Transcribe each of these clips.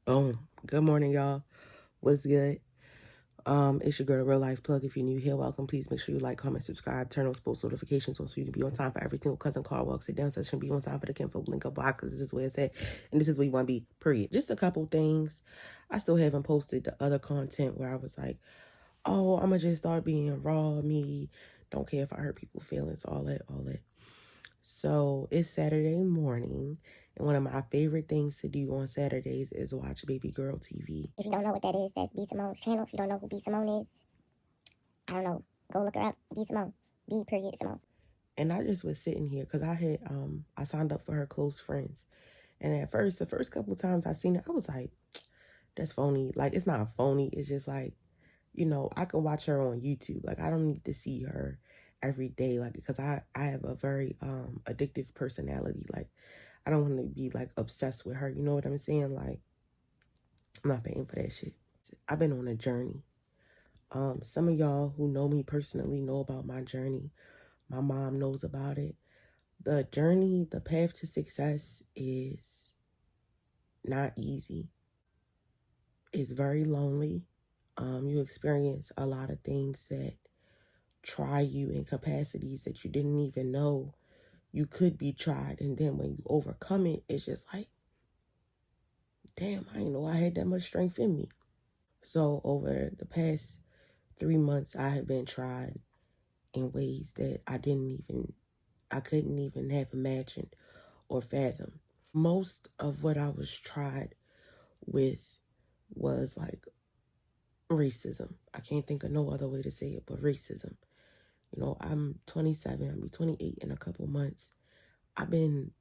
Boom. Good morning, y'all. What's good? It's your girl, Real Life Plug. If you're new here, welcome. Please make sure you like, comment, subscribe, turn on post notifications so you can be on time for every single cousin call walks it down session. Be on time for the kinfolk link up block because this is where it's at. And this is where you want to be, period. Just a couple things. I still haven't posted the other content where I was like, oh, I'm going to just start being raw, me. Don't care if I hurt people's feelings, all that. So it's Saturday morning, and one of my favorite things to do on Saturdays is watch Baby Girl TV. If you don't know what that is, that's B Simone's channel. If you don't know who B Simone is, I don't know. Go look her up. B Simone. B period Simone. And I just was sitting here because I signed up for her close friends. And at first, the first couple times I seen it, I was like, that's phony. Like, it's not phony. It's just like, I can watch her on YouTube. Like, I don't need to see her every day. Like, because I have a very addictive personality. Like, I don't want to be like obsessed with her. You know what I'm saying? Like, I'm not paying for that shit. I've been on a journey. Some of y'all who know me personally know about my journey. My mom knows about it. The journey, the path to success is not easy. It's very lonely. You experience a lot of things that try you in capacities that you didn't even know you could be tried. And then when you overcome it, it's just like, damn, I didn't know I had that much strength in me. So over the past 3 months, I have been tried in ways that I couldn't even have imagined or fathomed. Most of what I was tried with was like racism. I can't think of no other way to say it but racism. I'm 27, I'll be 28 in a couple months. I've been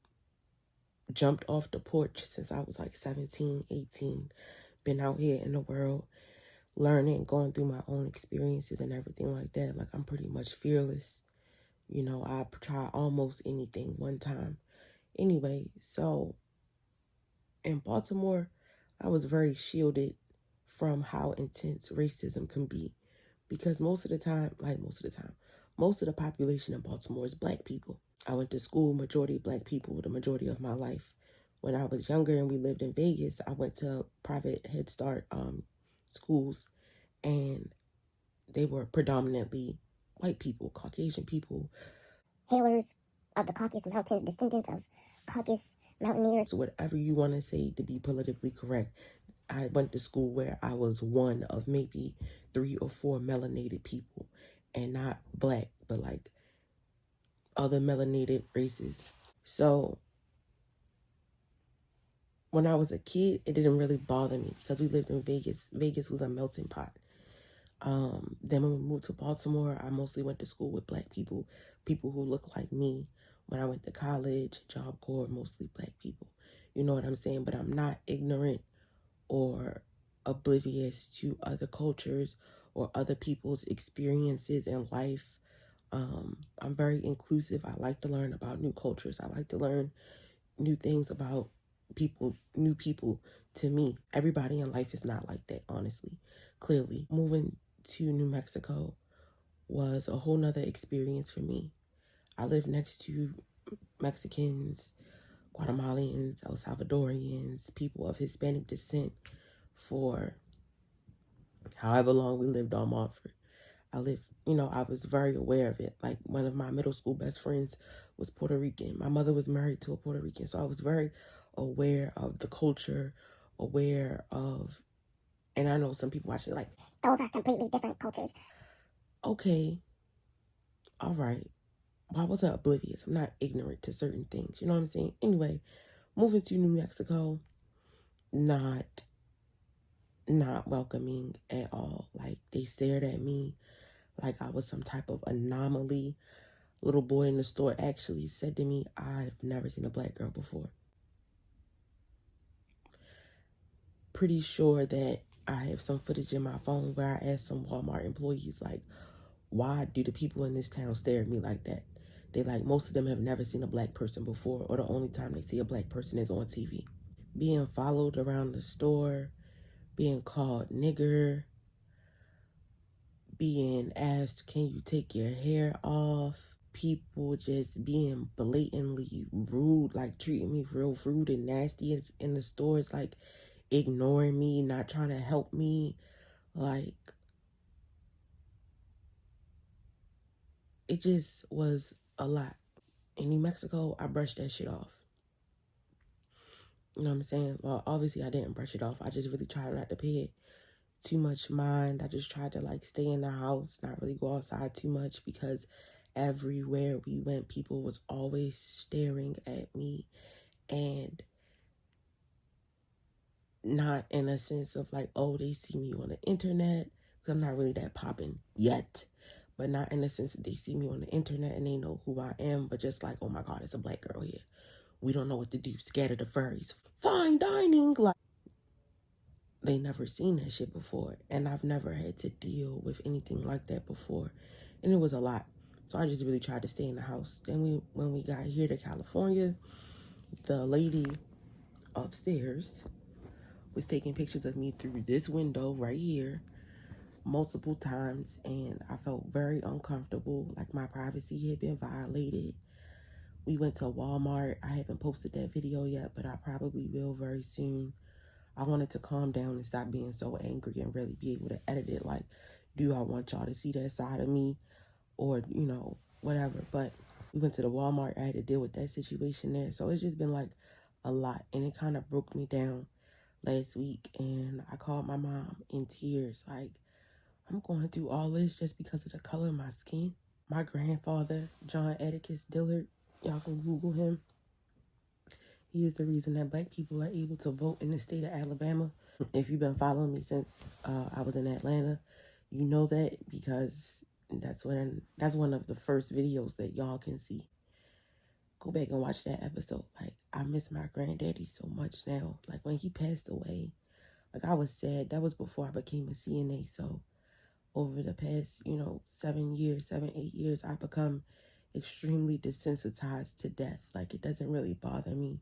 jumped off the porch since I was like 17, 18. Been out here in the world, learning, going through my own experiences and everything like that. Like, I'm pretty much fearless. I try almost anything one time. Anyway, so in Baltimore, I was very shielded from how intense racism can be because most of the population in Baltimore is black people. I went to school, majority black people, the majority of my life. When I was younger and we lived in Vegas, I went to private Head Start schools, and they were predominantly white people, Caucasian people. Hailers of the Caucasus Mountains, descendants of Caucasus mountaineers. So whatever you want to say to be politically correct. I went to school where I was one of maybe 3 or 4 melanated people, and not black, but like other melanated races. So when I was a kid, it didn't really bother me because we lived in Vegas. Vegas was a melting pot. Then when we moved to Baltimore, I mostly went to school with black people, people who look like me. When I went to college, Job Corps, mostly black people. You know what I'm saying? But I'm not ignorant or oblivious to other cultures or other people's experiences in life. I'm very inclusive. I like to learn about new cultures. I like to learn new things about people, new people. To me, everybody in life is not like that, honestly. Clearly, moving to New Mexico was a whole nother experience for me. I lived next to Mexicans, Guatemalans, El Salvadorians, people of Hispanic descent for however long we lived on Montfort. I was very aware of it. Like, one of my middle school best friends was Puerto Rican. My mother was married to a Puerto Rican. So I was very aware of the culture, aware of, and I know some people watching like, those are completely different cultures. Okay, all right. Well, I wasn't oblivious. I'm not ignorant to certain things. You know what I'm saying? Anyway, moving to New Mexico, not welcoming at all. Like, they stared at me like I was some type of anomaly. Little boy in the store actually said to me, I've never seen a black girl before. Pretty sure that I have some footage in my phone where I asked some Walmart employees, like, why do the people in this town stare at me like that? They like, most of them have never seen a black person before, or the only time they see a black person is on TV. Being followed around the store, being called nigger, being asked, can you take your hair off? People just being blatantly rude, like treating me real rude and nasty in the stores. Like, ignoring me, not trying to help me. Like, it just was a lot. In New Mexico, I brushed that shit off. You know what I'm saying? Well, obviously I didn't brush it off. I just really tried not to pay it too much mind. I just tried to like stay in the house, not really go outside too much, because everywhere we went, people was always staring at me, and not in a sense of like, oh, they see me on the internet, because I'm not really that popping yet, but not in the sense that they see me on the internet and they know who I am, but just like, oh my God, it's a black girl here. We don't know what to do. Scatter the furries. Fine dining. Like, they never seen that shit before. And I've never had to deal with anything like that before. And it was a lot. So I just really tried to stay in the house. Then when we got here to California, the lady upstairs was taking pictures of me through this window right here multiple times, and I felt very uncomfortable, like my privacy had been violated. We went to Walmart. I haven't posted that video yet, but I probably will very soon. I wanted to calm down and stop being so angry and really be able to edit it. Like, do I want y'all to see that side of me, or, whatever. But we went to the Walmart. I had to deal with that situation there. So it's just been like a lot. And it kind of broke me down last week. And I called my mom in tears. Like, I'm going through all this just because of the color of my skin. My grandfather, John Atticus Dillard, y'all can Google him. He is the reason that black people are able to vote in the state of Alabama. If you've been following me since I was in Atlanta, you know that, because that's one of the first videos that y'all can see. Go back and watch that episode. Like, I miss my granddaddy so much now. Like, when he passed away, like, I was sad. That was before I became a CNA. So over the past, 7 years, 8 years, I've become extremely desensitized to death. Like, it doesn't really bother me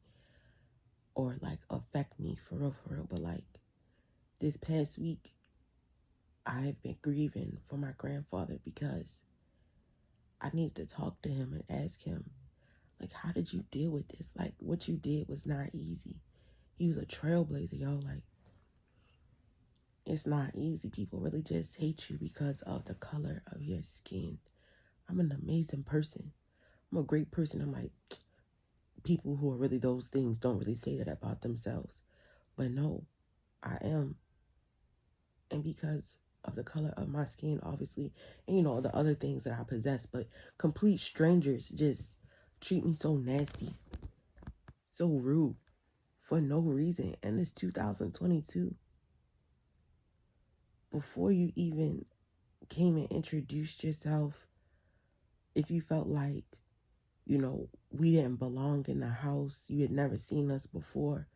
or like affect me for real. But like, this past week, I've been grieving for my grandfather because I need to talk to him and ask him, like, how did you deal with this? Like, what you did was not easy. He was a trailblazer, yo. Like, it's not easy. People really just hate you because of the color of your skin. I'm an amazing person. I'm a great person. I'm like, people who are really those things don't really say that about themselves. But no, I am. And because of the color of my skin, obviously, and the other things that I possess, but complete strangers just treat me so nasty, so rude, for no reason. And it's 2022. Before you even came and introduced yourself, if you felt like, we didn't belong in the house, you had never seen us before,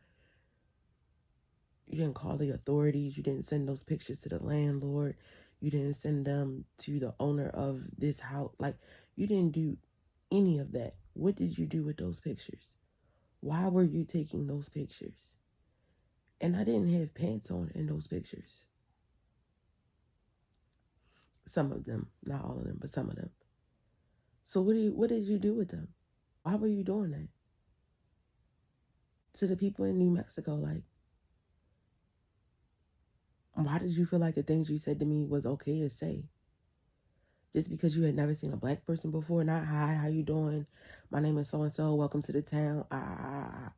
you didn't call the authorities. You didn't send those pictures to the landlord. You didn't send them to the owner of this house. Like, you didn't do any of that. What did you do with those pictures? Why were you taking those pictures? And I didn't have pants on in those pictures. Some of them, not all of them, but some of them. So what did you do with them? Why were you doing that? To the people in New Mexico, like, why did you feel like the things you said to me was okay to say? Just because you had never seen a black person before, not hi, how you doing? My name is so and so. Welcome to the town. I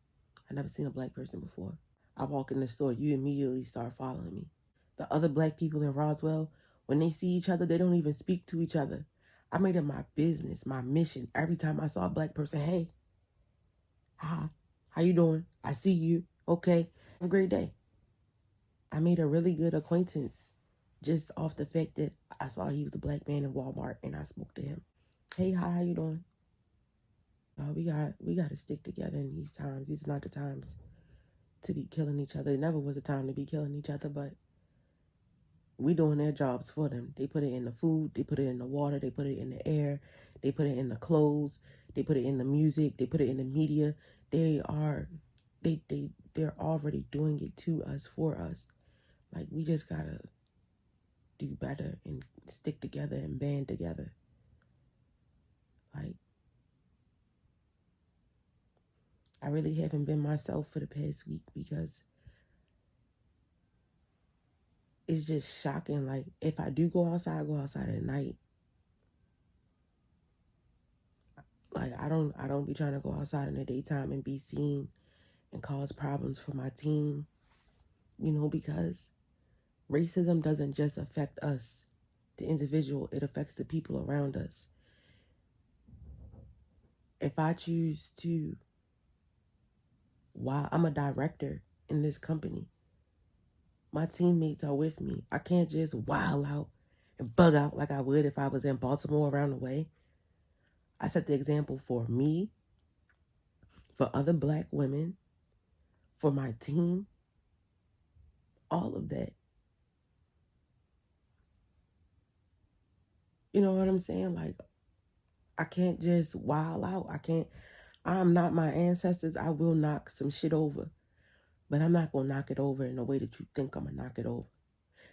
never seen a black person before. I walk in the store, you immediately start following me. The other black people in Roswell, when they see each other, they don't even speak to each other. I made it my business, my mission. Every time I saw a black person, hey, hi, how you doing? I see you. Okay, have a great day. I made a really good acquaintance just off the fact that I saw he was a black man in Walmart and I spoke to him. Hey, hi, how you doing? We got to stick together in these times. These are not the times to be killing each other. It never was a time to be killing each other, but we doing their jobs for them. They put it in the food, they put it in the water, they put it in the air, they put it in the clothes, they put it in the music, they put it in the media. They are they're already doing it to us, for us. Like, we just gotta do better and stick together and band together. Like, I really haven't been myself for the past week because it's just shocking. Like, if I do go outside, I go outside at night. Like, I don't be trying to go outside in the daytime and be seen and cause problems for my team, because racism doesn't just affect us, the individual, it affects the people around us. If I choose to, while I'm a director in this company, my teammates are with me. I can't just wild out and bug out like I would if I was in Baltimore around the way. I set the example for me, for other black women, for my team, all of that. You know what I'm saying? Like, I can't just wild out. I'm not my ancestors. I will knock some shit over. But I'm not going to knock it over in the way that you think I'm going to knock it over.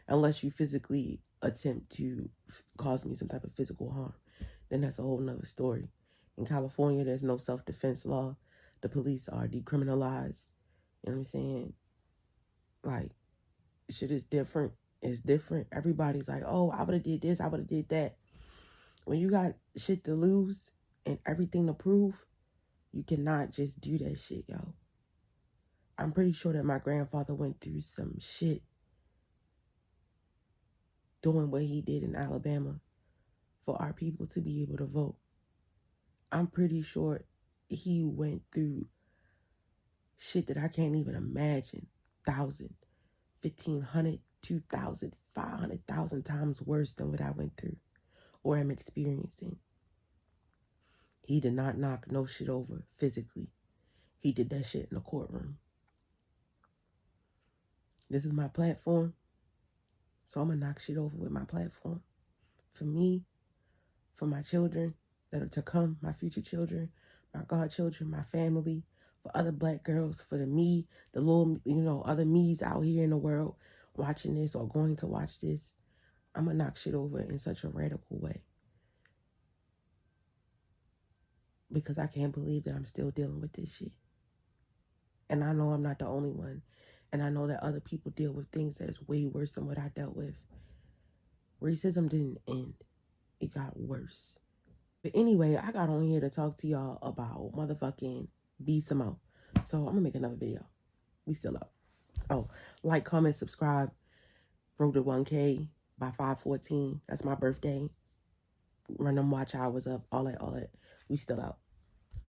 Unless you physically attempt to cause me some type of physical harm. Then that's a whole nother story. In California, there's no self-defense law. The police are decriminalized. You know what I'm saying? Like, shit is different. It's different. Everybody's like, oh, I would have did this. I would have did that. When you got shit to lose and everything to prove, you cannot just do that shit, yo. I'm pretty sure that my grandfather went through some shit doing what he did in Alabama for our people to be able to vote. I'm pretty sure he went through shit that I can't even imagine. 1,000, 1,500, 2,000, 500,000 times worse than what I went through or am experiencing. He did not knock no shit over physically. He did that shit in the courtroom. This is my platform, so I'm going to knock shit over with my platform. For me, for my children that are to come, my future children, my godchildren, my family, for other black girls, for the little, other me's out here in the world watching this or going to watch this. I'm going to knock shit over in such a radical way. Because I can't believe that I'm still dealing with this shit. And I know I'm not the only one. And I know that other people deal with things that is way worse than what I dealt with. Racism didn't end. It got worse. But anyway, I got on here to talk to y'all about motherfucking B Simone. So I'm going to make another video. We still up. Oh, like, comment, subscribe. Road to 1K by 5/14. That's my birthday. Run them watch hours up. All that. We still out.